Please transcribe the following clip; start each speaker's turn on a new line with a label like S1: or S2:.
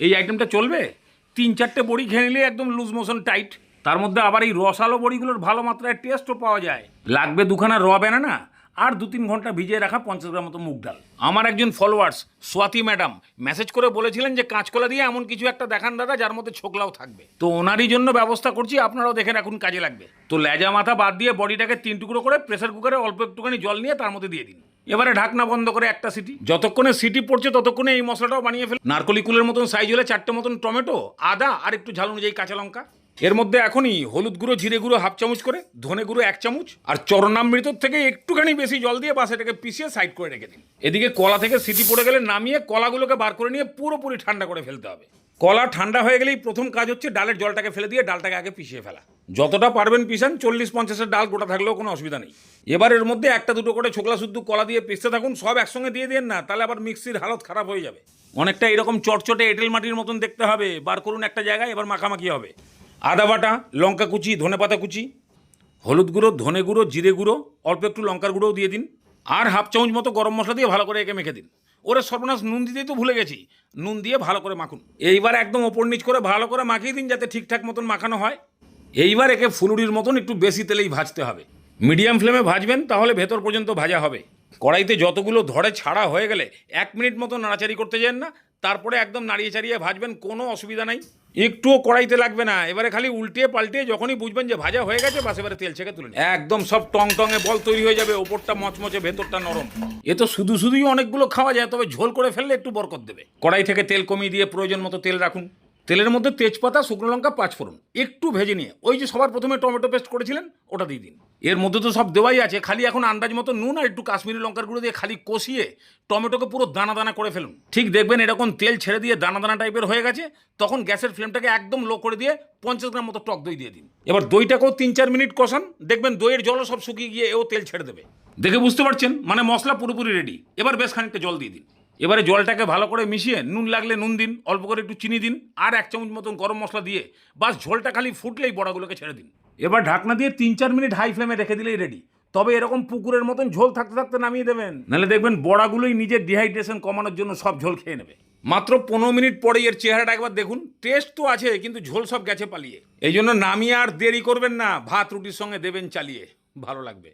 S1: এই আইটেমটা চলবে? 3-4টে বড়ি খেয়ে নিলে একদম লুজ মোশন টাইট। তার মধ্যে আবার এই রসালো বড়িগুলোর ভালো মাত্রায় টেস্টও পাওয়া যায়। লাগবে 2খানা র ব্যানানা আর 2-3 ঘন্টা ভিজিয়ে রাখা 50 গ্রাম মতো মুগ ডাল। আমার একজন ফলোয়ার্স স্বাতি ম্যাডাম মেসেজ করে বলেছিলেন যে কাঁচকলা দিয়ে এমন কিছু একটা দেখান দাদা যার মধ্যে ছোকলাও থাকবে। তো ওনারই জন্য ব্যবস্থা করছি, আপনারাও দেখে রাখুন, কাজে লাগবে। তো লেজা মাথা বাদ দিয়ে বডিটাকে 3 টুকরো করে প্রেসার কুকারে অল্প একটুখানি জল নিয়ে তার মধ্যে দিয়ে দিন। এবারে ঢাকনা বন্ধ করে একটা সিটি। যতক্ষণে সিটি পড়ছে ততক্ষণে এই মশলাটাও বানিয়ে ফেল। নারকলি কুলের মতন সাইজ হলে 4টে মতন টমেটো, আদা আর একটু ঝাল অনুযায়ী কাঁচা লঙ্কা। এর মধ্যে এখনই হলুদ গুঁড়ো জিরে গুঁড়ো 1/2 চামচ করে, ধনে গুঁড়ো 1 চামচ আর চরণামৃতর থেকে একটুখানি বেশি জল দিয়ে বাস এটাকে পিষিয়ে সাইড করে রেখে দিন। এদিকে কলা থেকে সিটি পড়ে গেলে নামিয়ে কলাগুলোকে বার করে নিয়ে পুরোপুরি ঠান্ডা করে ফেলতে হবে। কলা ঠান্ডা হয়ে গেলেই প্রথম কাজ হচ্ছে ডালের জলটাকে ফেলে দিয়ে ডালটাকে আগে পিষিয়ে ফেলা। যতটা পারবেন পিষান, 40-50-এর ডাল গোটা থাকলেও কোনো অসুবিধা নেই। এবার এর মধ্যে 1-2 করে ছোকলা শুদ্ধ কলা দিয়ে পিষতে থাকুন। সব একসঙ্গে দিয়ে দেন না, তাহলে আবার মিক্সির হালত খারাপ হয়ে যাবে। অনেকটা এরকম চটচটে এঁটেল মাটির মতন দেখতে হবে। বার করুন একটা জায়গায়, এবার মাখামাখি হবে। আদা বাটা, লঙ্কা কুচি, ধনেপাতা কুচি, হলুদ গুঁড়ো, ধনে গুঁড়ো, জিরে গুঁড়ো, অল্প একটু লঙ্কার গুঁড়োও দিয়ে দিন। আর 1/2 চামচ মতো গরম মশলা দিয়ে ভালো করে একে মেখে দিন। ওরে সর্বনাশ, নুন দিতেই তো ভুলে গেছি। নুন দিয়ে ভালো করে মাখুন। এইবার একদম ওপর নিচ করে ভালো করে মাখিয়ে দিন যাতে ঠিকঠাক মতন মাখানো হয়। এইবার একে ফুলুরির মতন একটু বেশি তেলেই ভাজতে হবে। মিডিয়াম ফ্লেমে ভাজবেন, তাহলে ভেতর পর্যন্ত ভাজা হবে। কড়াইতে যতগুলো ধরে ছাড়া হয়ে গেলে 1 মিনিট মতো নাড়াচাড়ি করতে যান না, তারপরে একদম নাড়িয়ে চাড়িয়ে ভাজবেন, কোনো অসুবিধা নাই। একটুও কড়াইতে লাগবে না। এবারে খালি উল্টিয়ে পাল্টিয়ে যখনই বুঝবেন যে ভাজা হয়ে গেছে, বাস এবারে তেল ছেঁকে তুলে একদম সব টং টঙে বল তৈরি হয়ে যাবে। ওপরটা মচমচে, ভেতরটা নরম। এ তো শুধু শুধুই অনেকগুলো খাওয়া যায়, তবে ঝোল করে ফেললে একটু বরকত দেবে। কড়াই থেকে তেল কমিয়ে দিয়ে প্রয়োজন মতো তেল রাখুন। তেলের মধ্যে তেজপাতা, শুকনো লঙ্কা, 5 ফোড়ন একটু ভেজে নিয়ে ওই যে সবার প্রথমে টমেটো পেস্ট করেছিলেন ওটা দিয়ে দিন। এর মধ্যে তো সব দেওয়াই আছে, খালি এখন আন্দাজ মতো নুন আর একটু কাশ্মীরি লঙ্কার গুঁড়ো দিয়ে খালি কষিয়ে টমেটোকে পুরো দানা দানা করে ফেলুন। ঠিক দেখবেন এরকম তেল ছেড়ে দিয়ে দানা দানা টাইপের হয়ে গেছে, তখন গ্যাসের ফ্লেমটাকে একদম লো করে দিয়ে 50 গ্রাম মতো টক দই দিয়ে দিন। এবার দইটাকেও 3-4 মিনিট কষান, দেখবেন দইয়ের জলও সব শুকিয়ে গিয়ে এও তেল ছেড়ে দেবে। দেখে বুঝতে পারছেন, মানে মশলা পুরোপুরি রেডি। এবার বেশ খানিকটা জল দিয়ে দিন। এবারে জলটাকে ভালো করে মিশিয়ে নুন লাগলে নুন দিন, অল্প করে একটু চিনি দিন আর 1 চামচ মতন গরম মশলা দিয়ে বাস ঝোলটা খালি ফুটলেই বড়াগুলোকে ছেড়ে দিন। এবার ঢাকনা দিয়ে 3-4 মিনিট হাই ফ্লেমে রেখে দিলেই রেডি। তবে এরকম পুকুরের মতন ঝোল থাকতে থাকতে নামিয়ে দেবেন, নাহলে দেখবেন বড়াগুলোই নিজের ডিহাইড্রেশন কমানোর জন্য সব ঝোল খেয়ে নেবে। মাত্র 15 মিনিট পরেই এর চেহারাটা একবার দেখুন। টেস্ট তো আছে, কিন্তু ঝোল সব গেছে পালিয়ে। এই জন্য নামিয়ে আর দেরি করবেন না, ভাত রুটির সঙ্গে দেবেন চালিয়ে, ভালো লাগবে।